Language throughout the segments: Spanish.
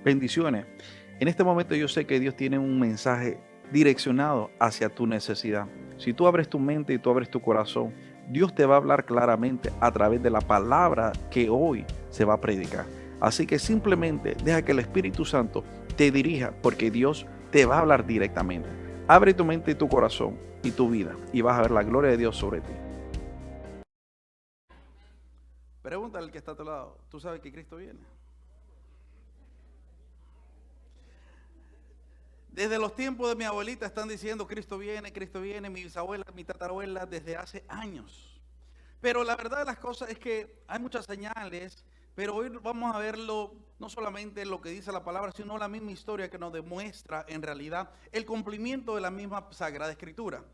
Bendiciones. En este momento yo sé que Dios tiene un mensaje direccionado hacia tu necesidad. Si tú abres tu mente y tú abres tu corazón, Dios te va a hablar claramente a través de la palabra que hoy se va a predicar. Así que simplemente deja que el Espíritu Santo te dirija porque Dios te va a hablar directamente. Abre tu mente y tu corazón y tu vida y vas a ver la gloria de Dios sobre ti. Pregúntale al que está a tu lado, ¿tú sabes que Cristo viene? Desde los tiempos de mi abuelita están diciendo Cristo viene, mi bisabuela, mi tatarabuela, desde hace años. Pero la verdad de las cosas es que hay muchas señales, pero hoy vamos a verlo no solamente lo que dice la palabra, sino la misma historia que nos demuestra en realidad el cumplimiento de la misma Sagrada Escritura.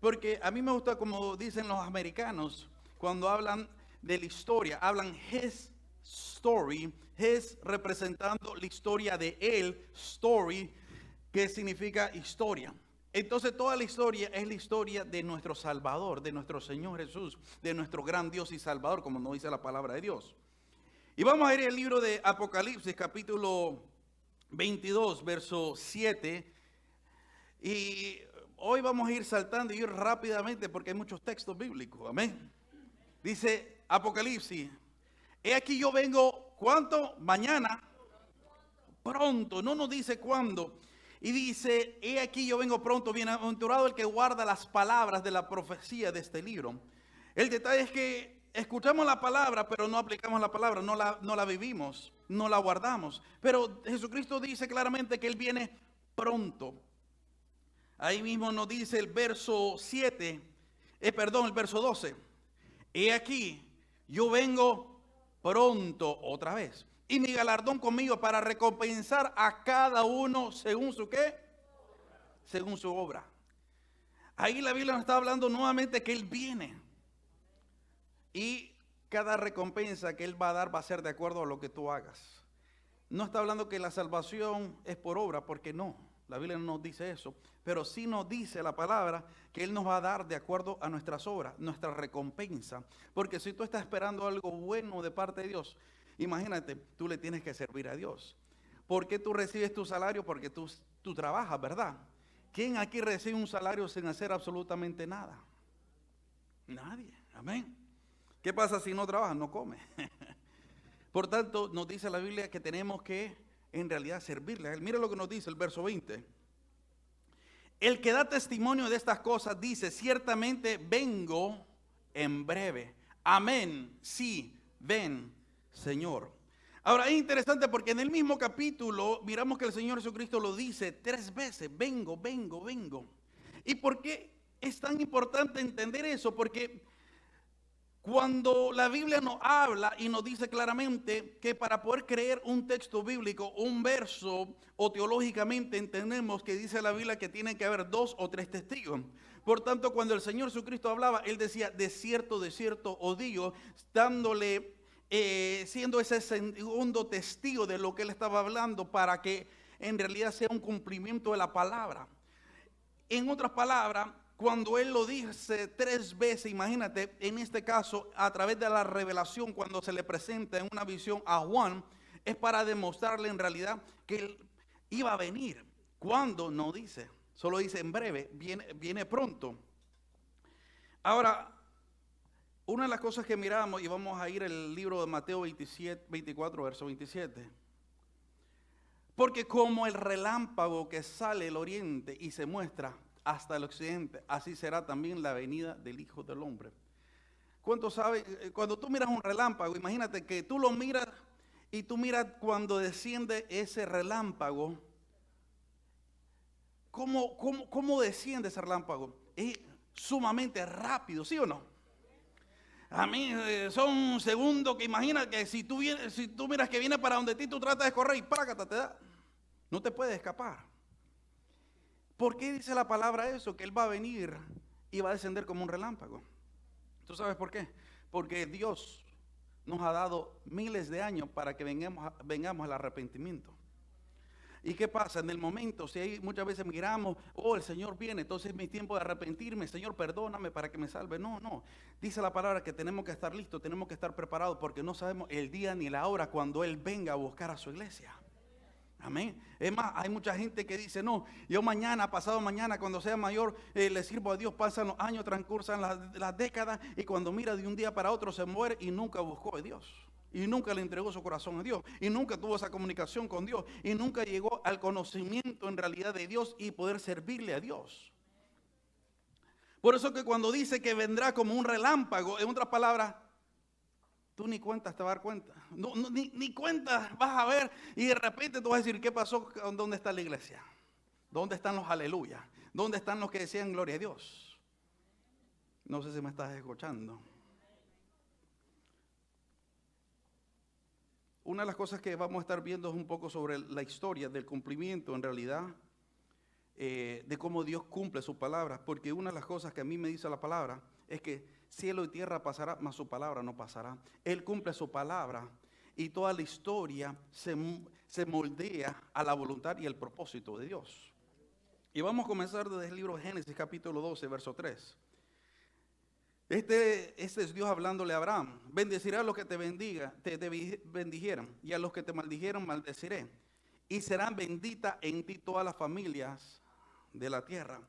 Porque a mí me gusta como dicen los americanos, cuando hablan de la historia, hablan his story, his representando la historia de él, story, que significa historia. Entonces toda la historia es la historia de nuestro Salvador, de nuestro Señor Jesús, de nuestro gran Dios y Salvador, como nos dice la palabra de Dios. Y vamos a ir al libro de Apocalipsis, capítulo 22, verso 7. Y hoy vamos a ir saltando y ir rápidamente porque hay muchos textos bíblicos. Amén. Dice Apocalipsis, he aquí yo vengo, ¿cuánto? Mañana, pronto, no nos dice cuándo. Y dice, he aquí yo vengo pronto, bienaventurado el que guarda las palabras de la profecía de este libro. El detalle es que escuchamos la palabra, pero no aplicamos la palabra, no la vivimos, no la guardamos. Pero Jesucristo dice claramente que Él viene pronto. Ahí mismo nos dice el verso 7, el verso 12. He aquí, yo vengo pronto otra vez. Y mi galardón conmigo para recompensar a cada uno según su qué, según su obra. Ahí la Biblia nos está hablando nuevamente que Él viene. Y cada recompensa que Él va a dar va a ser de acuerdo a lo que tú hagas. No está hablando que la salvación es por obra, porque no. La Biblia no nos dice eso. Pero sí nos dice la palabra que Él nos va a dar de acuerdo a nuestras obras, nuestra recompensa. Porque si tú estás esperando algo bueno de parte de Dios, imagínate, tú le tienes que servir a Dios. ¿Por qué tú recibes tu salario? Porque tú trabajas, ¿verdad? ¿Quién aquí recibe un salario sin hacer absolutamente nada? Nadie. Amén. ¿Qué pasa si no trabajas? No come. Por tanto, nos dice la Biblia que tenemos que en realidad servirle a Él. Mire lo que nos dice el verso 20. El que da testimonio de estas cosas dice, ciertamente vengo en breve. Amén. Sí, ven, Señor. Ahora es interesante porque en el mismo capítulo miramos que el Señor Jesucristo lo dice 3 veces, vengo, vengo, vengo. ¿Y por qué es tan importante entender eso? Porque cuando la Biblia nos habla y nos dice claramente que para poder creer un texto bíblico, un verso o teológicamente entendemos que dice la Biblia que tiene que haber 2 o 3 testigos. Por tanto, cuando el Señor Jesucristo hablaba, Él decía, de cierto os digo, dándole, siendo ese segundo testigo de lo que Él estaba hablando para que en realidad sea un cumplimiento de la palabra. En otras palabras, cuando Él lo dice 3 veces, imagínate, en este caso, a través de la revelación, cuando se le presenta en una visión a Juan, es para demostrarle en realidad que Él iba a venir. ¿Cuándo? No dice, solo dice en breve, viene pronto. Ahora, una de las cosas que miramos, y vamos a ir al libro de Mateo 24, verso 27. Porque como el relámpago que sale del oriente y se muestra hasta el occidente, así será también la venida del Hijo del Hombre. ¿Cuántos saben? Cuando tú miras un relámpago, imagínate que tú lo miras y tú miras cuando desciende ese relámpago. ¿Cómo desciende ese relámpago? Es sumamente rápido, ¿sí o no? A mí son segundos que imagina que si tú miras que viene para donde ti, tú tratas de correr y págata te da. No te puedes escapar. ¿Por qué dice la palabra eso? Que Él va a venir y va a descender como un relámpago. ¿Tú sabes por qué? Porque Dios nos ha dado miles de años para que vengamos al arrepentimiento. ¿Y qué pasa? En el momento, si hay, muchas veces miramos, oh, el Señor viene, entonces es mi tiempo de arrepentirme, Señor, perdóname para que me salve. No, no. Dice la palabra que tenemos que estar listos, tenemos que estar preparados porque no sabemos el día ni la hora cuando Él venga a buscar a su iglesia. Amén. Es más, hay mucha gente que dice, no, yo mañana, pasado mañana, cuando sea mayor, le sirvo a Dios. Pasan los años, transcursan las décadas, y cuando mira de un día para otro se muere y nunca buscó a Dios. Y nunca le entregó su corazón a Dios. Y nunca tuvo esa comunicación con Dios. Y nunca llegó al conocimiento en realidad de Dios y poder servirle a Dios. Por eso que cuando dice que vendrá como un relámpago, en otras palabras, tú ni cuentas te vas a dar cuenta. Ni cuentas vas a ver. Y de repente tú vas a decir, ¿qué pasó? ¿Dónde está la iglesia? ¿Dónde están los aleluyas? ¿Dónde están los que decían gloria a Dios? No sé si me estás escuchando. Una de las cosas que vamos a estar viendo es un poco sobre la historia del cumplimiento en realidad, de cómo Dios cumple sus palabras. Porque una de las cosas que a mí me dice la palabra es que cielo y tierra pasará, mas su palabra no pasará. Él cumple su palabra y toda la historia se moldea a la voluntad y el propósito de Dios. Y vamos a comenzar desde el libro de Génesis capítulo 12, verso 3. Este es Dios hablándole a Abraham. Bendeciré a los que te bendijeran, y a los que te maldijieron maldeciré. Y serán benditas en ti todas las familias de la tierra.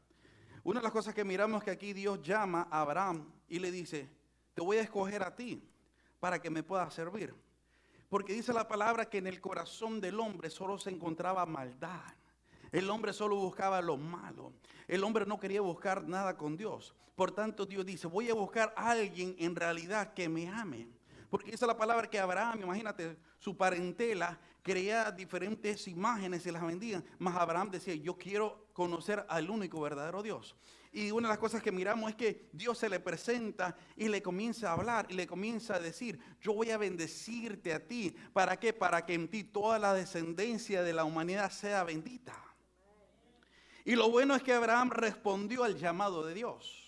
Una de las cosas que miramos es que aquí Dios llama a Abraham y le dice, te voy a escoger a ti para que me puedas servir. Porque dice la palabra que en el corazón del hombre solo se encontraba maldad. El hombre solo buscaba lo malo. El hombre no quería buscar nada con Dios. Por tanto, Dios dice, voy a buscar a alguien en realidad que me ame. Porque dice la palabra que Abraham, imagínate, su parentela creía diferentes imágenes y las vendían. Mas Abraham decía, yo quiero conocer al único verdadero Dios. Y una de las cosas que miramos es que Dios se le presenta y le comienza a hablar y le comienza a decir, yo voy a bendecirte a ti. ¿Para qué? Para que en ti toda la descendencia de la humanidad sea bendita. Y lo bueno es que Abraham respondió al llamado de Dios.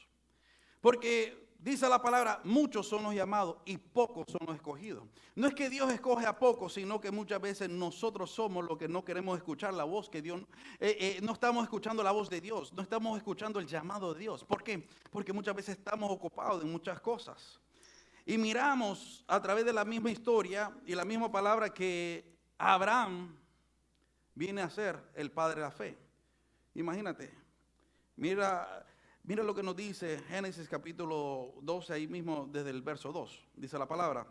Porque dice la palabra, muchos son los llamados y pocos son los escogidos. No es que Dios escoge a pocos, sino que muchas veces nosotros somos los que no queremos escuchar la voz que Dios, no estamos escuchando la voz de Dios, no estamos escuchando el llamado de Dios. ¿Por qué? Porque muchas veces estamos ocupados en muchas cosas. Y miramos a través de la misma historia y la misma palabra que Abraham viene a ser el padre de la fe. Imagínate, mira lo que nos dice Génesis capítulo 12, ahí mismo desde el verso 2. Dice la palabra,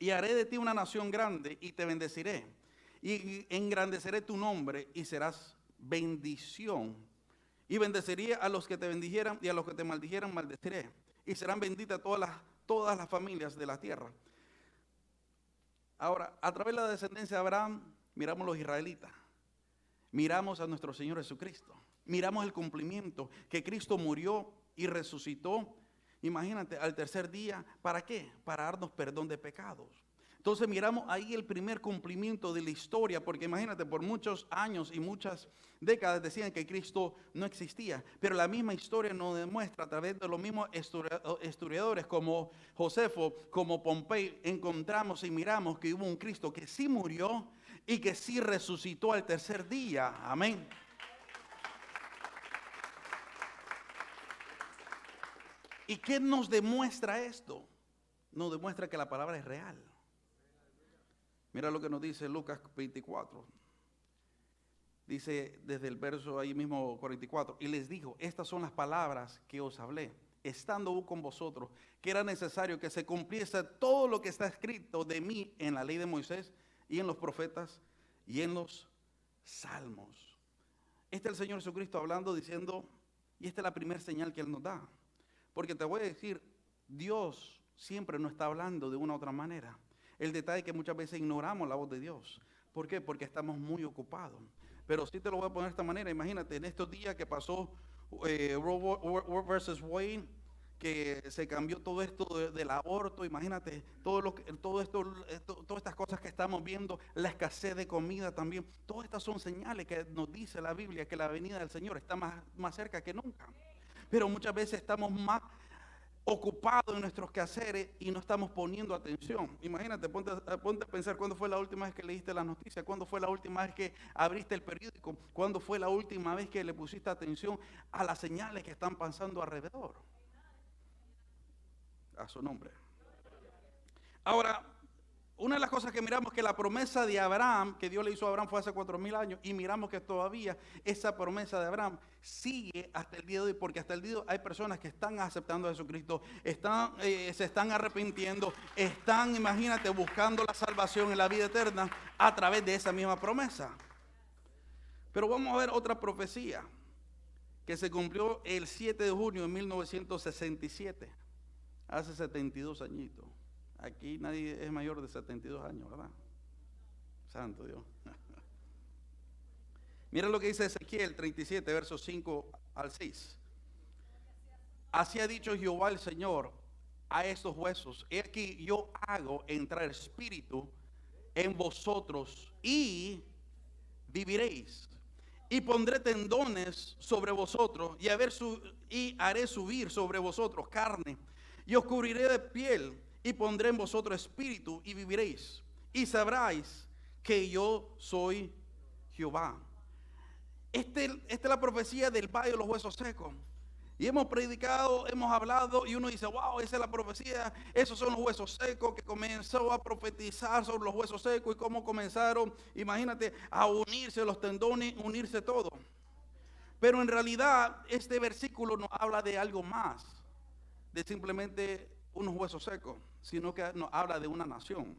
y haré de ti una nación grande y te bendeciré. Y engrandeceré tu nombre y serás bendición. Y bendeciré a los que te bendijeran y a los que te maldijeran maldeciré. Y serán benditas todas las familias de la tierra. Ahora, a través de la descendencia de Abraham, miramos los israelitas. Miramos a nuestro Señor Jesucristo. Miramos el cumplimiento, que Cristo murió y resucitó. Imagínate, al tercer día, ¿para qué? Para darnos perdón de pecados. Entonces miramos ahí el primer cumplimiento de la historia, porque imagínate, por muchos años y muchas décadas decían que Cristo no existía, pero la misma historia nos demuestra a través de los mismos historiadores como Josefo, como Pompey, encontramos y miramos que hubo un Cristo que sí murió y que sí resucitó al tercer día. Amén. ¿Y qué nos demuestra esto? Nos demuestra que la palabra es real. Mira lo que nos dice Lucas 24. Dice desde el verso ahí mismo 44. Y les dijo, estas son las palabras que os hablé, estando con vosotros, que era necesario que se cumpliese todo lo que está escrito de mí en la ley de Moisés y en los profetas y en los salmos. Este es el Señor Jesucristo hablando, diciendo, y esta es la primera señal que Él nos da. Porque te voy a decir, Dios siempre nos está hablando de una u otra manera. El detalle es que muchas veces ignoramos la voz de Dios. ¿Por qué? Porque estamos muy ocupados. Pero sí te lo voy a poner de esta manera. Imagínate, en estos días que pasó Roe versus Wade, que se cambió todo esto del aborto. Imagínate, todas estas cosas que estamos viendo, la escasez de comida también. Todas estas son señales que nos dice la Biblia que la venida del Señor está más cerca que nunca. Pero muchas veces estamos más ocupados en nuestros quehaceres y no estamos poniendo atención. Imagínate, ponte a pensar cuándo fue la última vez que leíste las noticias, cuándo fue la última vez que abriste el periódico, cuándo fue la última vez que le pusiste atención a las señales que están pasando alrededor. A su nombre. Ahora, una de las cosas que miramos es que la promesa de Abraham, que Dios le hizo a Abraham, fue hace 4000 años, y miramos que todavía esa promesa de Abraham sigue hasta el día de hoy, porque hasta el día de hoy hay personas que están aceptando a Jesucristo, se están arrepintiendo, están, imagínate, buscando la salvación en la vida eterna a través de esa misma promesa. Pero vamos a ver otra profecía que se cumplió el 7 de junio de 1967, hace 72 añitos. Aquí nadie es mayor de 72 años, ¿verdad? Santo Dios. Mira lo que dice Ezequiel 37, versos 5 al 6. Así ha dicho Jehová el Señor a estos huesos: he aquí yo hago entrar espíritu en vosotros y viviréis. Y pondré tendones sobre vosotros y haré subir sobre vosotros carne. Y os cubriré de piel y pondré en vosotros espíritu y viviréis. Y sabréis que yo soy Jehová. Esta es la profecía del valle de los huesos secos. Y hemos predicado, hemos hablado, y uno dice: wow, esa es la profecía. Esos son los huesos secos, que comenzó a profetizar sobre los huesos secos y cómo comenzaron, imagínate, a unirse los tendones, unirse todo. Pero en realidad este versículo nos habla de algo más, de simplemente unos huesos secos, sino que nos habla de una nación.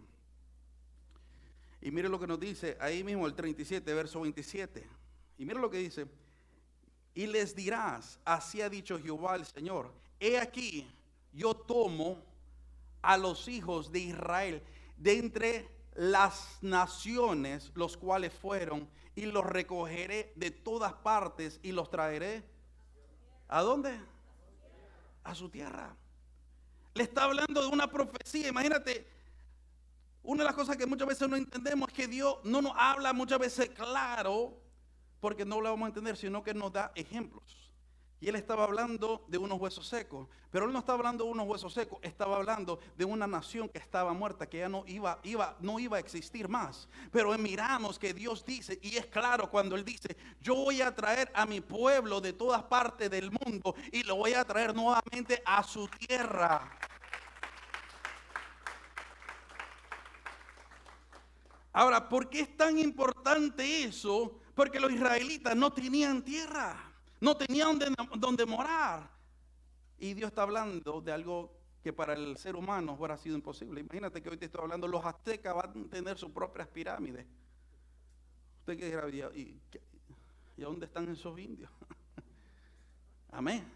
Y mire lo que nos dice ahí mismo el 37, verso 27. Y mire lo que dice: y les dirás, así ha dicho Jehová el Señor, he aquí yo tomo a los hijos de Israel de entre las naciones, los cuales fueron, y los recogeré de todas partes y los traeré. ¿A dónde? A su tierra. Le está hablando de una profecía. Imagínate, una de las cosas que muchas veces no entendemos es que Dios no nos habla muchas veces claro, porque no lo vamos a entender, sino que nos da ejemplos. Y él estaba hablando de unos huesos secos, pero él no estaba hablando de unos huesos secos, estaba hablando de una nación que estaba muerta, que ya no iba a existir más. Pero miramos que Dios dice, y es claro cuando él dice: yo voy a traer a mi pueblo de todas partes del mundo y lo voy a traer nuevamente a su tierra. Ahora, ¿por qué es tan importante eso? Porque los israelitas no tenían tierra, no tenían donde morar. Y Dios está hablando de algo que para el ser humano hubiera sido imposible. Imagínate que hoy te estoy hablando, los aztecas van a tener sus propias pirámides. Usted qué dirá: ¿y a dónde están esos indios? Amén.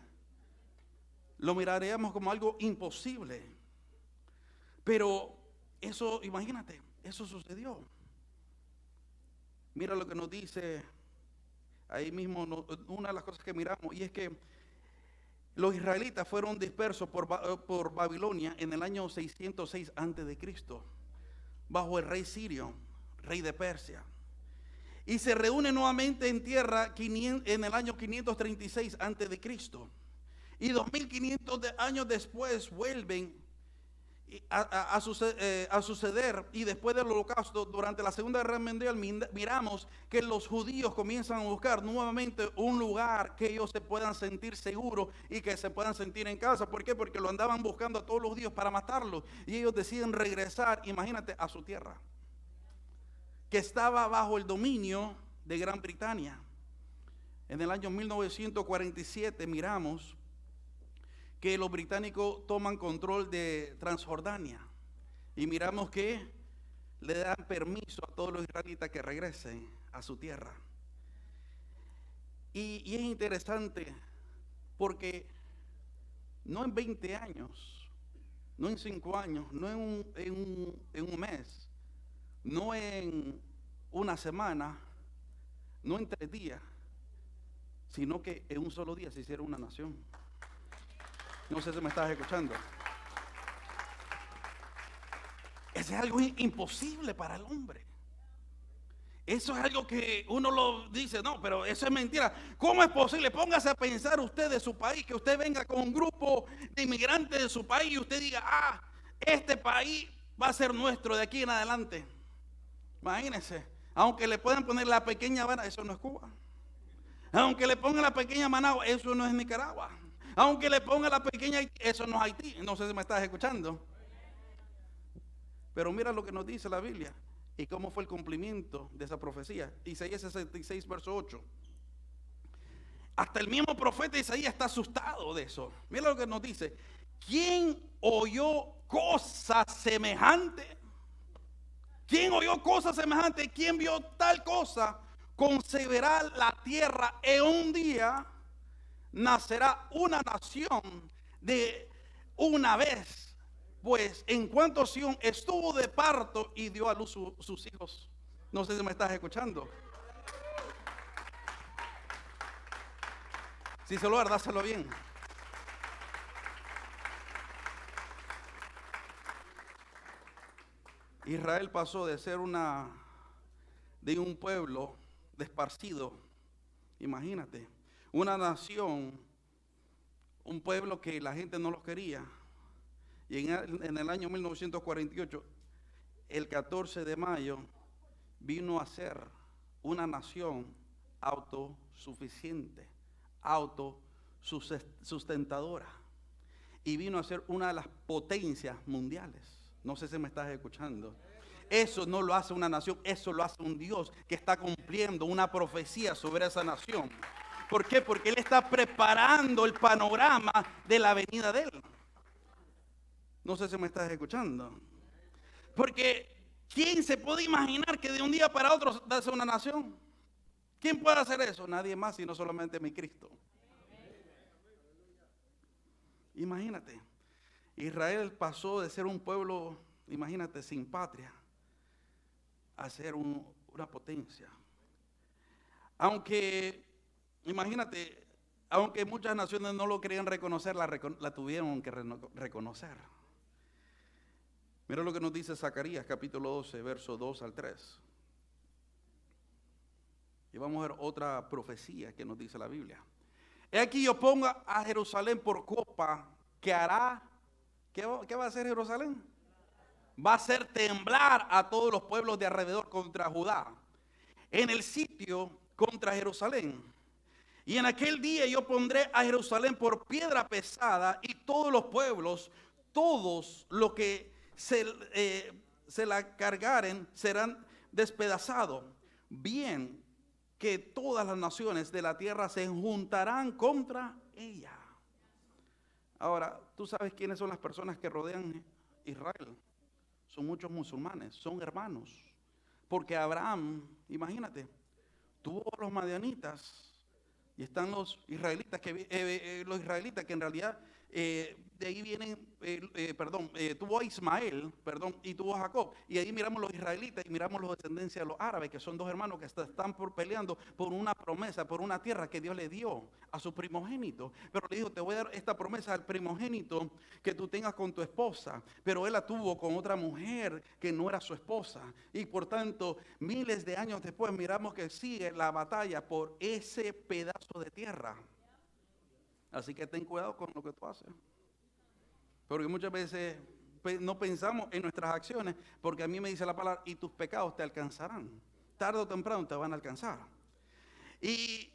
Lo miraríamos como algo imposible. Pero eso, imagínate, eso sucedió. Mira lo que nos dice ahí mismo, una de las cosas que miramos, y es que los israelitas fueron dispersos por Babilonia en el año 606 a.C., bajo el rey Sirio, rey de Persia. Y se reúnen nuevamente en tierra en el año 536 a.C. Y 2500 años después vuelven a suceder, y después del holocausto, durante la Segunda Guerra Mundial, miramos que los judíos comienzan a buscar nuevamente un lugar que ellos se puedan sentir seguros y que se puedan sentir en casa. ¿Por qué? Porque lo andaban buscando a todos los judíos para matarlos, y ellos deciden regresar, imagínate, a su tierra, que estaba bajo el dominio de Gran Bretaña. En el año 1947 miramos que los británicos toman control de Transjordania, y miramos que le dan permiso a todos los israelitas que regresen a su tierra. Y es interesante porque no en 20 años, no en 5 años, no en un mes, no en una semana, no en 3 días, sino que en un solo día se hicieron una nación. No sé si me estás escuchando. Eso es algo imposible para el hombre. Eso es algo que uno lo dice: no, pero eso es mentira. ¿Cómo es posible? Póngase a pensar usted de su país, que usted venga con un grupo de inmigrantes de su país y usted diga: este país va a ser nuestro de aquí en adelante. Imagínense, aunque le puedan poner la pequeña Habana, eso no es Cuba. Aunque le pongan la pequeña Managua, eso no es Nicaragua. Aunque le ponga la pequeña Haití, eso no es Haití. No sé si me estás escuchando. Pero mira lo que nos dice la Biblia y cómo fue el cumplimiento de esa profecía. Isaías 66, verso 8. Hasta el mismo profeta Isaías está asustado de eso. Mira lo que nos dice. ¿Quién oyó cosa semejante? ¿Quién oyó cosa semejante? ¿Quién vio tal cosa? Concebirá la tierra en un día, nacerá una nación de una vez. Pues en cuanto Sión estuvo de parto y dio a luz sus hijos. No sé si me estás escuchando. Si se lo da, dáselo bien. Israel pasó de ser de un pueblo desparcido, imagínate, una nación, un pueblo que la gente no los quería. Y en el año 1948, el 14 de mayo, vino a ser una nación autosuficiente, autosustentadora. Y vino a ser una de las potencias mundiales. No sé si me estás escuchando. Eso no lo hace una nación, eso lo hace un Dios que está cumpliendo una profecía sobre esa nación. ¿Por qué? Porque Él está preparando el panorama de la venida de Él. No sé si me estás escuchando. Porque ¿quién se puede imaginar que de un día para otro darse una nación? ¿Quién puede hacer eso? Nadie más, sino solamente mi Cristo. Imagínate, Israel pasó de ser un pueblo, imagínate, sin patria, a ser una potencia. Aunque, imagínate, aunque muchas naciones no lo querían reconocer, la tuvieron que reconocer. Mira lo que nos dice Zacarías capítulo 12, verso 2 al 3. Y vamos a ver otra profecía que nos dice la Biblia. He aquí yo pongo a Jerusalén por copa que hará, ¿qué va a hacer Jerusalén? Va a hacer temblar a todos los pueblos de alrededor contra Judá, en el sitio contra Jerusalén. Y en aquel día yo pondré a Jerusalén por piedra pesada y todos los pueblos, todos los que se la cargaren serán despedazados. Bien que todas las naciones de la tierra se juntarán contra ella. Ahora, ¿tú sabes quiénes son las personas que rodean Israel? Son muchos musulmanes, son hermanos. Porque Abraham, imagínate, tuvo a los madianitas y están los israelitas que en realidad de ahí vienen, tuvo a Ismael, y tuvo a Jacob. Y ahí miramos los israelitas y miramos los descendencias de los árabes, que son dos hermanos que están peleando por una promesa, por una tierra que Dios le dio a su primogénito. Pero le dijo, te voy a dar esta promesa al primogénito que tú tengas con tu esposa. Pero él la tuvo con otra mujer que no era su esposa. Y por tanto, miles de años después miramos que sigue la batalla por ese pedazo de tierra. Así que ten cuidado con lo que tú haces. Porque muchas veces no pensamos en nuestras acciones, porque a mí me dice la palabra, y tus pecados te alcanzarán. Tarde o temprano te van a alcanzar. Y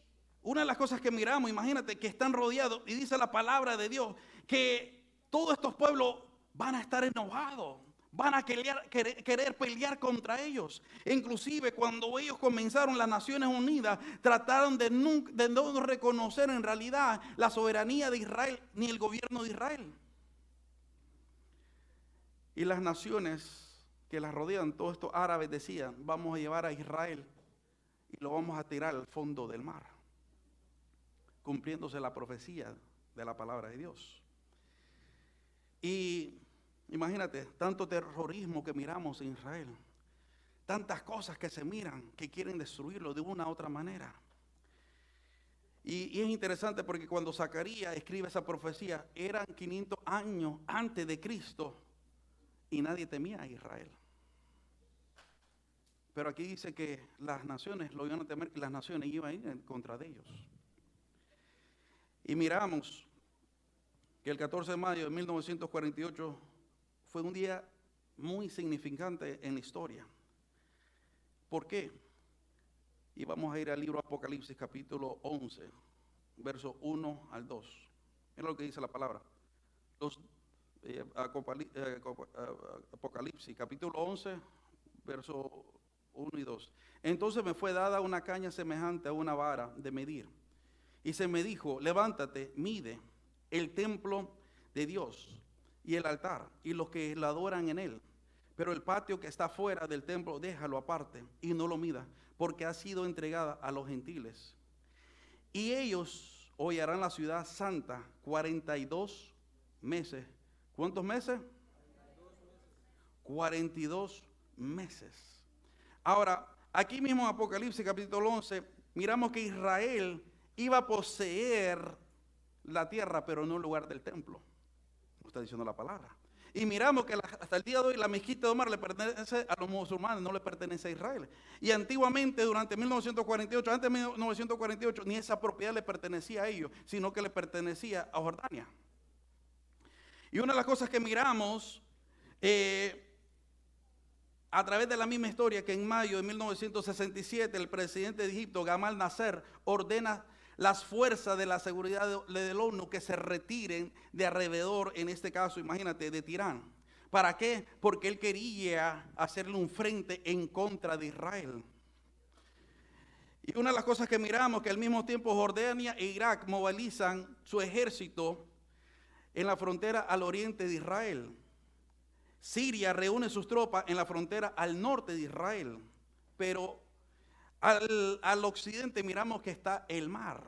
una de las cosas que miramos, imagínate que están rodeados, y dice la palabra de Dios, que todos estos pueblos van a estar enojados. Van a querer pelear contra ellos. Inclusive cuando ellos comenzaron las Naciones Unidas, trataron de no reconocer en realidad la soberanía de Israel ni el gobierno de Israel. Y las naciones que las rodean, todos estos árabes decían, vamos a llevar a Israel y lo vamos a tirar al fondo del mar, cumpliéndose la profecía de la palabra de Dios. Y imagínate, tanto terrorismo que miramos en Israel, tantas cosas que se miran que quieren destruirlo de una u otra manera. Y es interesante porque cuando Zacarías escribe esa profecía, eran 500 años antes de Cristo y nadie temía a Israel. Pero aquí dice que las naciones lo iban a temer y las naciones iban a ir en contra de ellos. Y miramos que el 14 de mayo de 1948 fue un día muy significante en la historia. ¿Por qué? Y vamos a ir al libro Apocalipsis capítulo 11, verso 1 al 2. Mira lo que dice la palabra. Apocalipsis, capítulo 11, verso 1 y 2. Entonces me fue dada una caña semejante a una vara de medir. Y se me dijo, levántate, mide el templo de Dios y el altar y los que lo adoran en él. Pero el patio que está fuera del templo, déjalo aparte y no lo mida, porque ha sido entregada a los gentiles. Y ellos hollarán la ciudad santa 42 meses. ¿Cuántos meses? 42 meses. Ahora, aquí mismo en Apocalipsis capítulo 11, miramos que Israel iba a poseer la tierra, pero no el lugar del templo. Lo está diciendo la palabra. Y miramos que hasta el día de hoy la mezquita de Omar le pertenece a los musulmanes, no le pertenece a Israel. Y antiguamente, durante 1948, antes de 1948, ni esa propiedad le pertenecía a ellos, sino que le pertenecía a Jordania. Y una de las cosas que miramos a través de la misma historia, que en mayo de 1967 el presidente de Egipto, Gamal Nasser, ordena las fuerzas de la seguridad del ONU que se retiren de alrededor, en este caso, imagínate, de Tirán. ¿Para qué? Porque él quería hacerle un frente en contra de Israel. Y una de las cosas que miramos, que al mismo tiempo Jordania e Irak movilizan su ejército en la frontera al oriente de Israel. Siria reúne sus tropas en la frontera al norte de Israel, pero al occidente miramos que está el mar.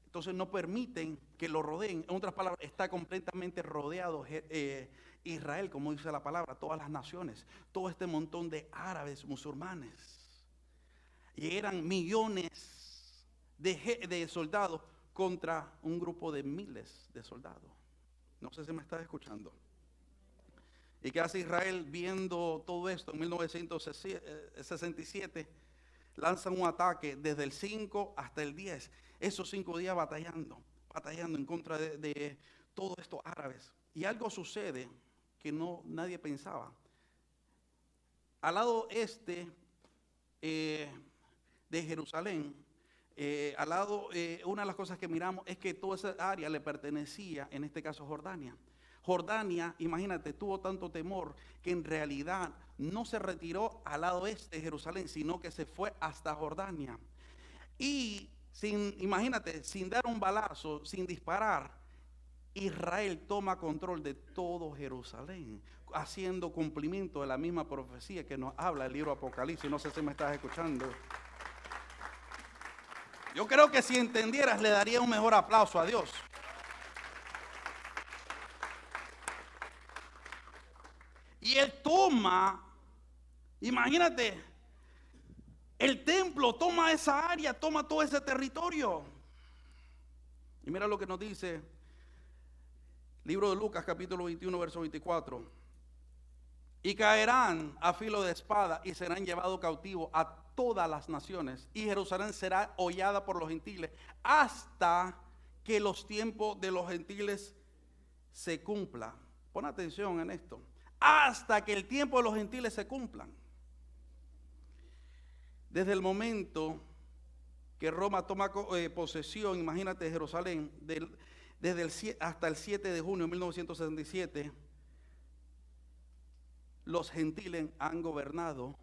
Entonces no permiten que lo rodeen. En otras palabras, está completamente rodeado Israel, como dice la palabra, todas las naciones, todo este montón de árabes, musulmanes. Y eran millones de soldados contra un grupo de miles de soldados. No sé si me estás escuchando. ¿Y qué hace Israel viendo todo esto? En 1967 lanzan un ataque desde el 5 hasta el 10. Esos 5 días batallando en contra de todos estos árabes. Y algo sucede que nadie pensaba. Al lado este de Jerusalén, una de las cosas que miramos es que toda esa área le pertenecía, en este caso, Jordania. Jordania, imagínate, tuvo tanto temor que en realidad no se retiró al lado este de Jerusalén, sino que se fue hasta Jordania. Y imagínate, sin dar un balazo, sin disparar, Israel toma control de todo Jerusalén, haciendo cumplimiento de la misma profecía que nos habla el libro Apocalipsis. No sé si me estás escuchando. Yo creo que si entendieras le daría un mejor aplauso a Dios. Y él toma, imagínate, el templo toma esa área, toma todo ese territorio. Y mira lo que nos dice libro de Lucas, capítulo 21, verso 24. Y caerán a filo de espada y serán llevados cautivos a todas las naciones. Y Jerusalén será hollada por los gentiles hasta que los tiempos de los gentiles se cumplan. Pon atención en esto. Hasta que el tiempo de los gentiles se cumplan. Desde el momento que Roma toma posesión, imagínate, de Jerusalén, hasta el 7 de junio de 1967, los gentiles han gobernado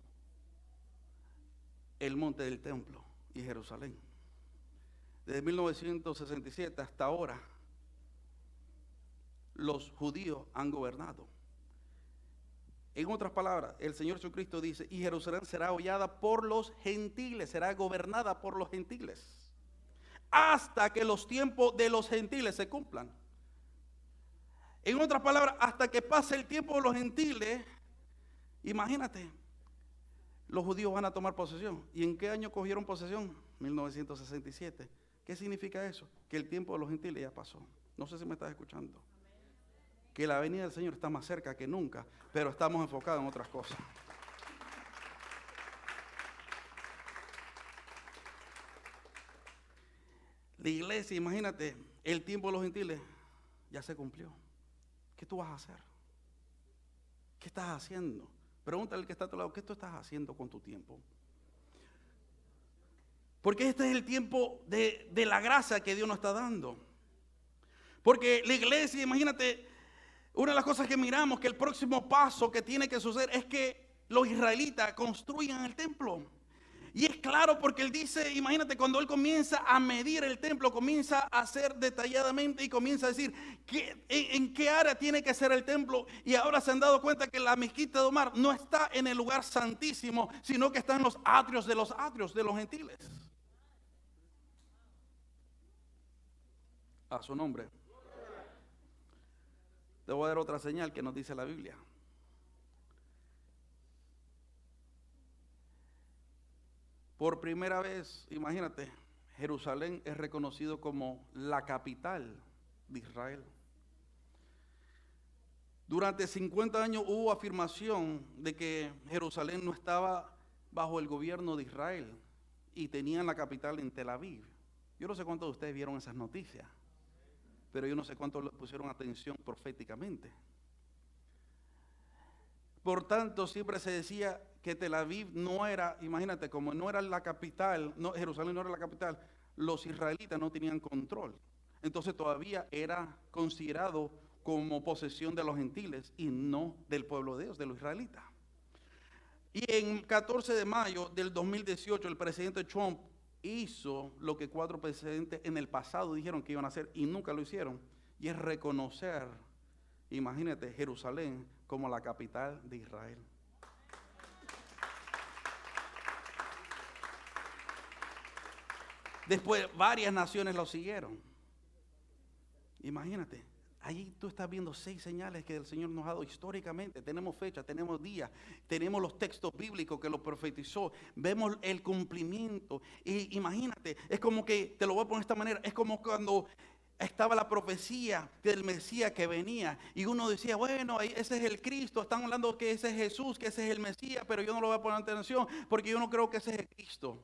el monte del templo y Jerusalén. Desde 1967 hasta ahora, los judíos han gobernado. En otras palabras, el Señor Jesucristo dice, y Jerusalén será hollada por los gentiles, será gobernada por los gentiles, hasta que los tiempos de los gentiles se cumplan. En otras palabras, hasta que pase el tiempo de los gentiles, imagínate, los judíos van a tomar posesión. ¿Y en qué año cogieron posesión? 1967. ¿Qué significa eso? Que el tiempo de los gentiles ya pasó. No sé si me estás escuchando. Que la venida del Señor está más cerca que nunca, pero estamos enfocados en otras cosas. La iglesia, imagínate, el tiempo de los gentiles ya se cumplió. ¿Qué tú vas a hacer? ¿Qué estás haciendo? Pregúntale al que está a tu lado, ¿qué tú estás haciendo con tu tiempo? Porque este es el tiempo de la gracia que Dios nos está dando. Porque la iglesia, imagínate, Una de las cosas que miramos, que el próximo paso que tiene que suceder es que los israelitas construyan el templo. Y es claro porque él dice, imagínate, cuando él comienza a medir el templo, comienza a hacer detalladamente y comienza a decir en qué área tiene que ser el templo. Y ahora se han dado cuenta que la mezquita de Omar no está en el lugar santísimo, sino que está en los atrios de los gentiles. A su nombre. Te voy a dar otra señal que nos dice la Biblia. Por primera vez, imagínate, Jerusalén es reconocido como la capital de Israel. Durante 50 años hubo afirmación de que Jerusalén no estaba bajo el gobierno de Israel y tenían la capital en Tel Aviv. Yo no sé cuántos de ustedes vieron esas noticias, pero yo no sé cuántos le pusieron atención proféticamente. Por tanto, siempre se decía que Tel Aviv no era, imagínate, como no era la capital, no, Jerusalén no era la capital, los israelitas no tenían control. Entonces todavía era considerado como posesión de los gentiles y no del pueblo de Dios, de los israelitas. Y en 14 de mayo del 2018, el presidente Trump hizo lo que 4 presidentes en el pasado dijeron que iban a hacer y nunca lo hicieron, y es reconocer, imagínate, Jerusalén como la capital de Israel. Después varias naciones lo siguieron. Imagínate, ahí tú estás viendo 6 señales que el Señor nos ha dado históricamente. Tenemos fecha, tenemos días, tenemos los textos bíblicos que lo profetizó, vemos el cumplimiento. Y imagínate, es como que, te lo voy a poner de esta manera, es como cuando estaba la profecía del Mesías que venía y uno decía, bueno, ese es el Cristo, están hablando que ese es Jesús, que ese es el Mesías, pero yo no lo voy a poner atención porque yo no creo que ese es el Cristo.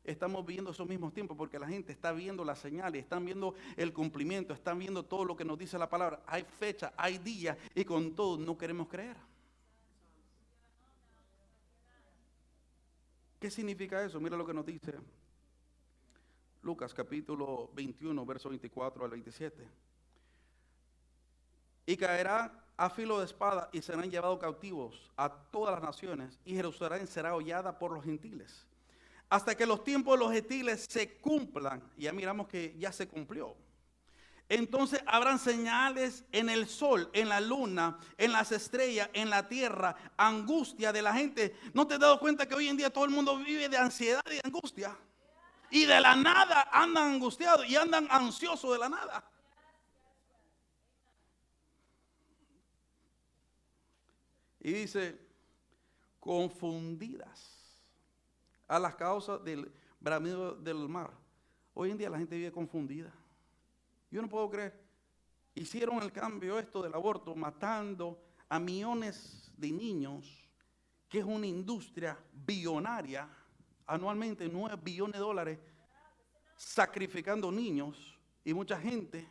Estamos viviendo esos mismos tiempos porque la gente está viendo las señales, están viendo el cumplimiento, están viendo todo lo que nos dice la palabra. Hay fecha, hay días y con todo no queremos creer. ¿Qué significa eso? Mira lo que nos dice Lucas capítulo 21, verso 24 al 27. Y caerá a filo de espada y serán llevados cautivos a todas las naciones y Jerusalén será hollada por los gentiles. Hasta que los tiempos de los gentiles se cumplan. Y ya miramos que ya se cumplió. Entonces habrán señales en el sol, en la luna, en las estrellas, en la tierra, angustia de la gente. ¿No te has dado cuenta que hoy en día todo el mundo vive de ansiedad y de angustia? Y de la nada andan angustiados y andan ansiosos de la nada. Y dice, confundidas a las causas del bramido del mar. Hoy en día la gente vive confundida. Yo no puedo creer. Hicieron el cambio esto del aborto, matando a millones de niños, que es una industria billonaria, anualmente 9 billones de dólares, sacrificando niños, y mucha gente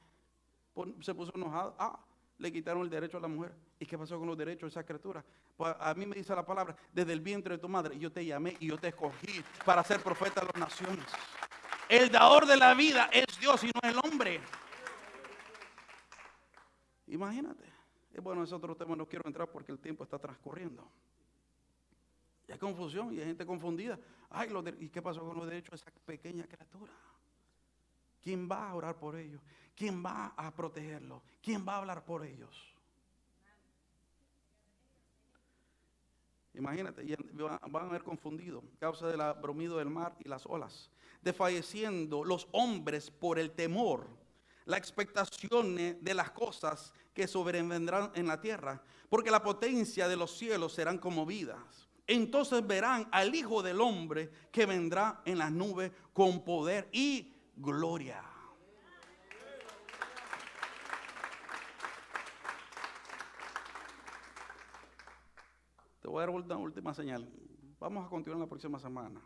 se puso enojada. Le quitaron el derecho a la mujer. ¿Y qué pasó con los derechos de esa criatura? Pues a mí me dice la palabra, desde el vientre de tu madre yo te llamé y yo te escogí para ser profeta de las naciones. El dador de la vida es Dios y no es el hombre. Imagínate. Bueno, ese otro tema no quiero entrar porque el tiempo está transcurriendo. Y hay confusión y hay gente confundida. ¿Y qué pasó con los derechos de esa pequeña criatura? ¿Quién va a orar por ellos? ¿Quién va a protegerlos? ¿Quién va a hablar por ellos? Imagínate, van a haber confundido a causa del bramido del mar y las olas, desfalleciendo los hombres por el temor, la expectación de las cosas que sobrevendrán en la tierra, porque la potencia de los cielos serán conmovidas. Entonces verán al Hijo del Hombre que vendrá en las nubes con poder y gloria. Te voy a dar una última señal. Vamos a continuar la próxima semana,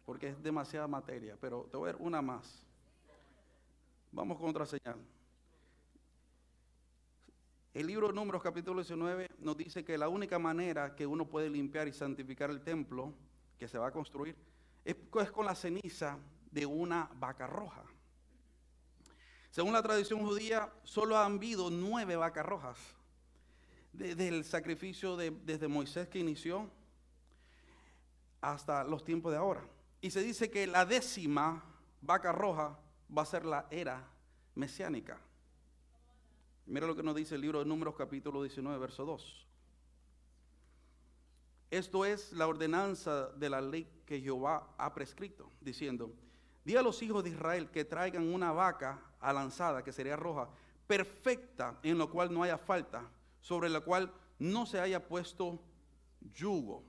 porque es demasiada materia, pero te voy a dar una más. Vamos con otra señal. El libro de Números capítulo 19 nos dice que la única manera que uno puede limpiar y santificar el templo que se va a construir es con la ceniza de una vaca roja. Según la tradición judía, solo han habido 9 vacas rojas del sacrificio desde Moisés que inició hasta los tiempos de ahora. Y se dice que la 10ª vaca roja va a ser la era mesiánica. Mira lo que nos dice el libro de Números capítulo 19, verso 2. Esto es la ordenanza de la ley que Jehová ha prescrito, diciendo: di a los hijos de Israel que traigan una vaca alanzada, que sería roja, perfecta, en lo cual no haya falta, sobre la cual no se haya puesto yugo.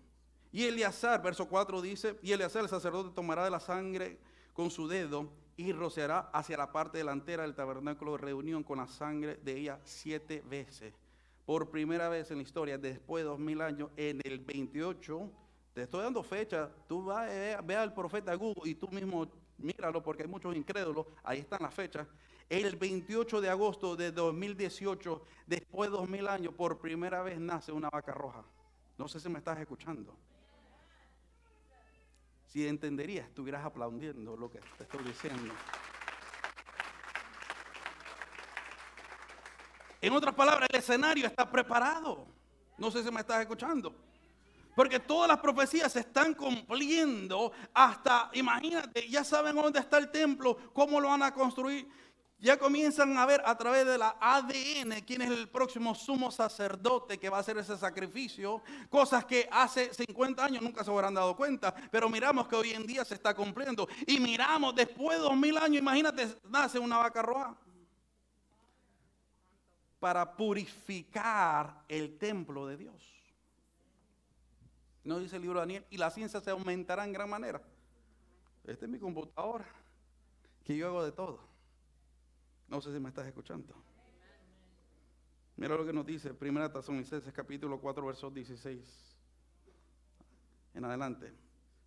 Y Eleazar, verso 4 dice: y Eleazar el sacerdote tomará de la sangre con su dedo y rociará hacia la parte delantera del tabernáculo de reunión con la sangre de ella 7 veces. Por primera vez en la historia, después de 2000 años, en el 28, te estoy dando fecha, tú ve al profeta Google y tú mismo míralo, porque hay muchos incrédulos, ahí están las fechas. El 28 de agosto de 2018, después de 2000 años, por primera vez nace una vaca roja. No sé si me estás escuchando. Si entenderías, estuvieras aplaudiendo lo que te estoy diciendo. En otras palabras, el escenario está preparado. No sé si me estás escuchando. Porque todas las profecías se están cumpliendo hasta, imagínate, ya saben dónde está el templo, cómo lo van a construir. Ya comienzan a ver a través de la ADN quién es el próximo sumo sacerdote que va a hacer ese sacrificio. Cosas que hace 50 años nunca se habrán dado cuenta, pero miramos que hoy en día se está cumpliendo. Y miramos, después de 2000 años, imagínate, nace una vaca roja para purificar el templo de Dios. No dice el libro de Daniel, y la ciencia se aumentará en gran manera. Esta es mi computadora, que yo hago de todo. No sé si me estás escuchando. Mira lo que nos dice 1 Tesalonicenses capítulo 4, versos 16 en adelante.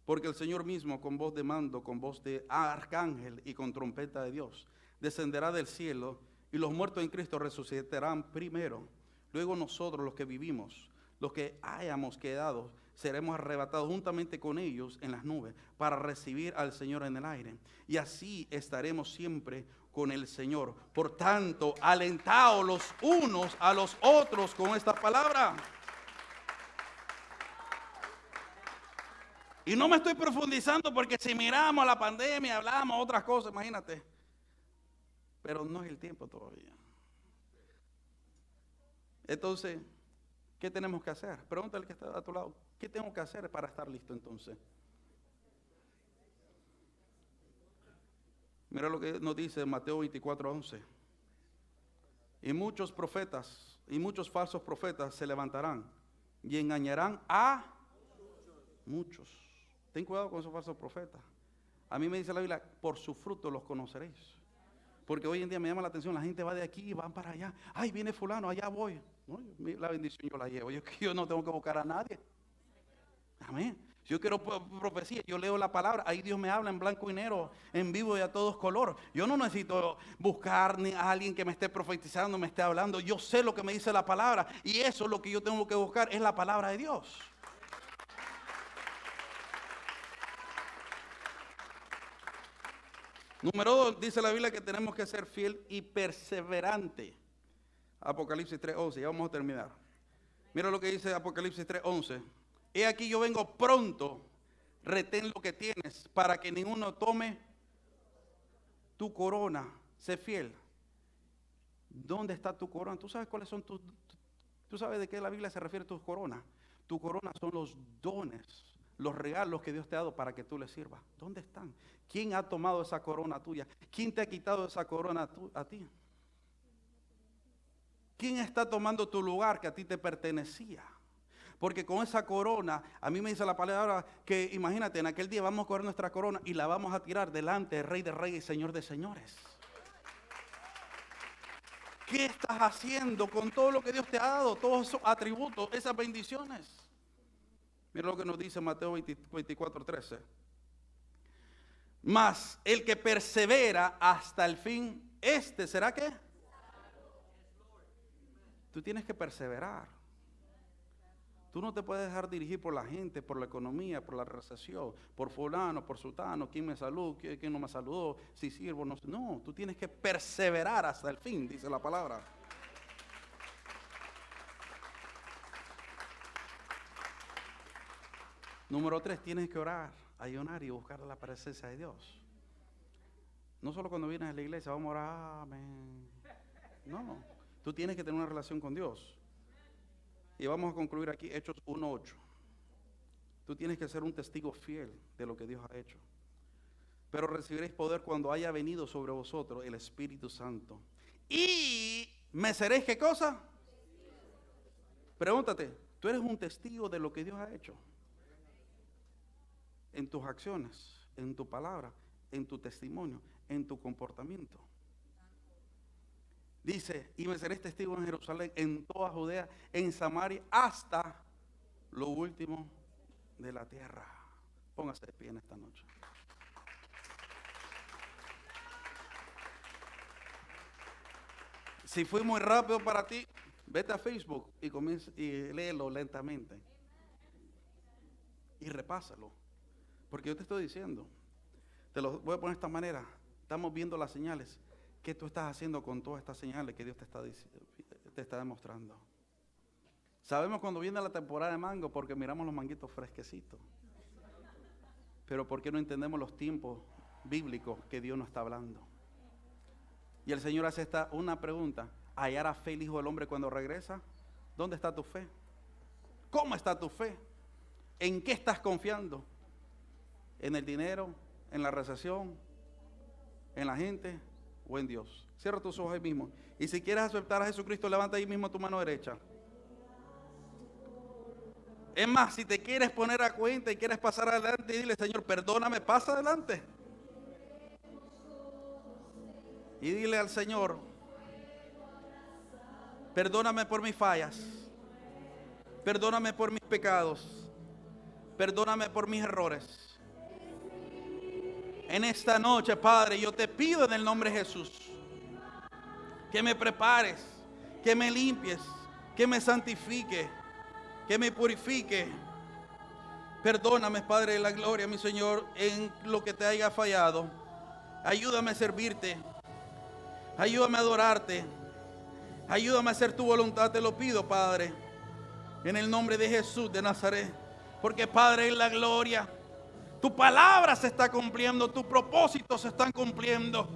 Porque el Señor mismo, con voz de mando, con voz de arcángel y con trompeta de Dios, descenderá del cielo, y los muertos en Cristo resucitarán primero. Luego nosotros, los que vivimos, los que hayamos quedado, seremos arrebatados juntamente con ellos en las nubes para recibir al Señor en el aire. Y así estaremos siempre con el Señor. Por tanto, alentaos los unos a los otros con esta palabra. Y no me estoy profundizando porque si miramos la pandemia, hablamos otras cosas, imagínate. Pero no es el tiempo todavía. Entonces, ¿qué tenemos que hacer? Pregúntale al que está a tu lado, ¿qué tengo que hacer para estar listo entonces? Mira lo que nos dice Mateo 24:11. Y muchos profetas y muchos falsos profetas se levantarán y engañarán a muchos. Ten cuidado con esos falsos profetas. A mí me dice la Biblia, por su fruto los conoceréis. Porque hoy en día me llama la atención, la gente va de aquí y van para allá. Ay, viene fulano, allá voy. No, la bendición yo la llevo. Yo no tengo que buscar a nadie. Amén. Si yo quiero profecía, yo leo la palabra. Ahí Dios me habla en blanco y negro, en vivo y a todos color. Yo no necesito buscar ni a alguien que me esté profetizando, me esté hablando. Yo sé lo que me dice la palabra. Y eso es lo que yo tengo que buscar, es la palabra de Dios. Número 2, dice la Biblia que tenemos que ser fiel y perseverante. Apocalipsis 3:11, ya vamos a terminar. Mira lo que dice Apocalipsis 3:11. He aquí yo vengo pronto, retén lo que tienes, para que ninguno tome tu corona. Sé fiel. ¿Dónde está tu corona? ¿Tú sabes cuáles son tú sabes de qué la Biblia se refiere a tus coronas? Tu corona son los dones, los regalos que Dios te ha dado para que tú le sirvas. ¿Dónde están? ¿Quién ha tomado esa corona tuya? ¿Quién te ha quitado esa corona a ti? ¿Quién está tomando tu lugar que a ti te pertenecía? Porque con esa corona, a mí me dice la palabra que imagínate, en aquel día vamos a coger nuestra corona y la vamos a tirar delante del Rey de Reyes y Señor de Señores. ¿Qué estás haciendo con todo lo que Dios te ha dado? Todos esos atributos, esas bendiciones. Mira lo que nos dice Mateo 24:13. Mas el que persevera hasta el fin, ¿será qué? Tú tienes que perseverar. Tú no te puedes dejar dirigir por la gente, por la economía, por la recesión, por fulano, por sultano, quién me saludó, quién no me saludó, si sirvo, no. No, tú tienes que perseverar hasta el fin, dice la palabra. Número 3, tienes que orar, ayunar y buscar la presencia de Dios. No solo cuando vienes a la iglesia, vamos a orar, amén. No, tú tienes que tener una relación con Dios. Y vamos a concluir aquí, Hechos 1:8. Tú tienes que ser un testigo fiel de lo que Dios ha hecho. Pero recibiréis poder cuando haya venido sobre vosotros el Espíritu Santo. Y me seréis, ¿qué cosa? Pregúntate, ¿tú eres un testigo de lo que Dios ha hecho? En tus acciones, en tu palabra, en tu testimonio, en tu comportamiento. Dice, y me seréis testigo en Jerusalén, en toda Judea, en Samaria, hasta lo último de la tierra. Póngase de pie en esta noche. Si fui muy rápido para ti, vete a Facebook y comienza y léelo lentamente. Y repásalo. Porque yo te estoy diciendo, te lo voy a poner de esta manera. Estamos viendo las señales. ¿Qué tú estás haciendo con todas estas señales que Dios te está demostrando? Sabemos cuando viene la temporada de mango porque miramos los manguitos fresquecitos. Pero ¿por qué no entendemos los tiempos bíblicos que Dios nos está hablando? Y el Señor hace una pregunta. ¿Hallará fe el Hijo del Hombre cuando regresa? ¿Dónde está tu fe? ¿Cómo está tu fe? ¿En qué estás confiando? ¿En el dinero? ¿En la recesión? ¿En la gente? ¿O en Dios? Cierra tus ojos ahí mismo. Y si quieres aceptar a Jesucristo, levanta ahí mismo tu mano derecha. Es más, si te quieres poner a cuenta y quieres pasar adelante, y dile, Señor, perdóname, pasa adelante. Y dile al Señor, perdóname por mis fallas, perdóname por mis pecados, perdóname por mis errores. En esta noche, Padre, yo te pido en el nombre de Jesús que me prepares, que me limpies, que me santifique, que me purifique. Perdóname, Padre de la gloria, mi Señor, en lo que te haya fallado. Ayúdame a servirte. Ayúdame a adorarte. Ayúdame a hacer tu voluntad, te lo pido, Padre, en el nombre de Jesús de Nazaret. Porque, Padre, en la gloria, tu palabra se está cumpliendo, tus propósitos se están cumpliendo.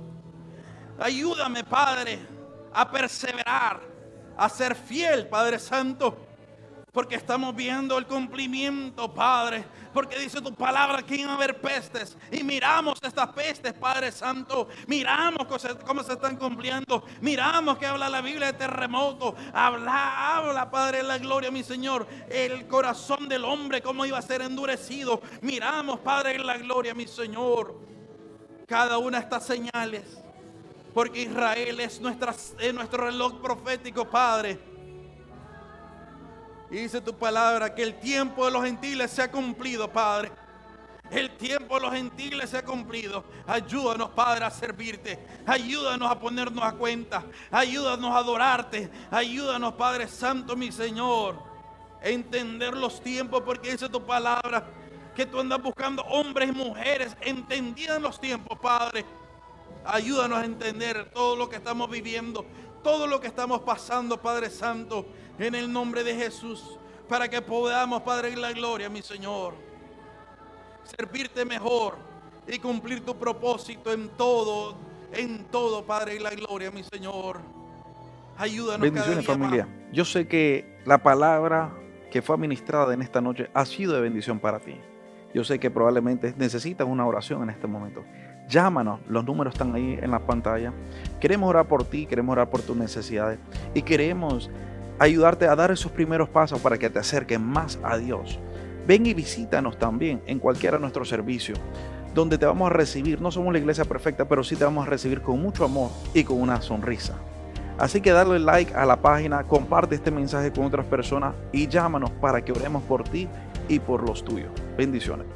Ayúdame, Padre, a perseverar, a ser fiel, Padre Santo, porque estamos viendo el cumplimiento, Padre, porque dice tu palabra que iba a haber pestes, y miramos estas pestes, Padre Santo, miramos cómo se están cumpliendo, miramos que habla la Biblia de terremoto, habla, Padre de la gloria, mi Señor, el corazón del hombre, cómo iba a ser endurecido, miramos, Padre de la gloria, mi Señor, cada una de estas señales, porque Israel es nuestro reloj profético, Padre. Y dice tu palabra que el tiempo de los gentiles se ha cumplido, Padre. El tiempo de los gentiles se ha cumplido. Ayúdanos, Padre, a servirte. Ayúdanos a ponernos a cuenta. Ayúdanos a adorarte. Ayúdanos, Padre Santo, mi Señor, a entender los tiempos, porque dice tu palabra que tú andas buscando hombres y mujeres entendiendo los tiempos, Padre. Ayúdanos a entender todo lo que estamos viviendo, todo lo que estamos pasando, Padre Santo, en el nombre de Jesús, para que podamos, Padre, en la gloria, mi Señor, servirte mejor y cumplir tu propósito en todo, Padre, en la gloria, mi Señor. Ayúdanos. Bendiciones, familia. Yo sé que la palabra que fue administrada en esta noche ha sido de bendición para ti. Yo sé que probablemente necesitas una oración en este momento. Llámanos, los números están ahí en la pantalla. Queremos orar por ti, queremos orar por tus necesidades y queremos ayudarte a dar esos primeros pasos para que te acerques más a Dios. Ven y visítanos también en cualquiera de nuestros servicios, donde te vamos a recibir. No somos la iglesia perfecta, pero sí te vamos a recibir con mucho amor y con una sonrisa. Así que dale like a la página, comparte este mensaje con otras personas y llámanos para que oremos por ti y por los tuyos. Bendiciones.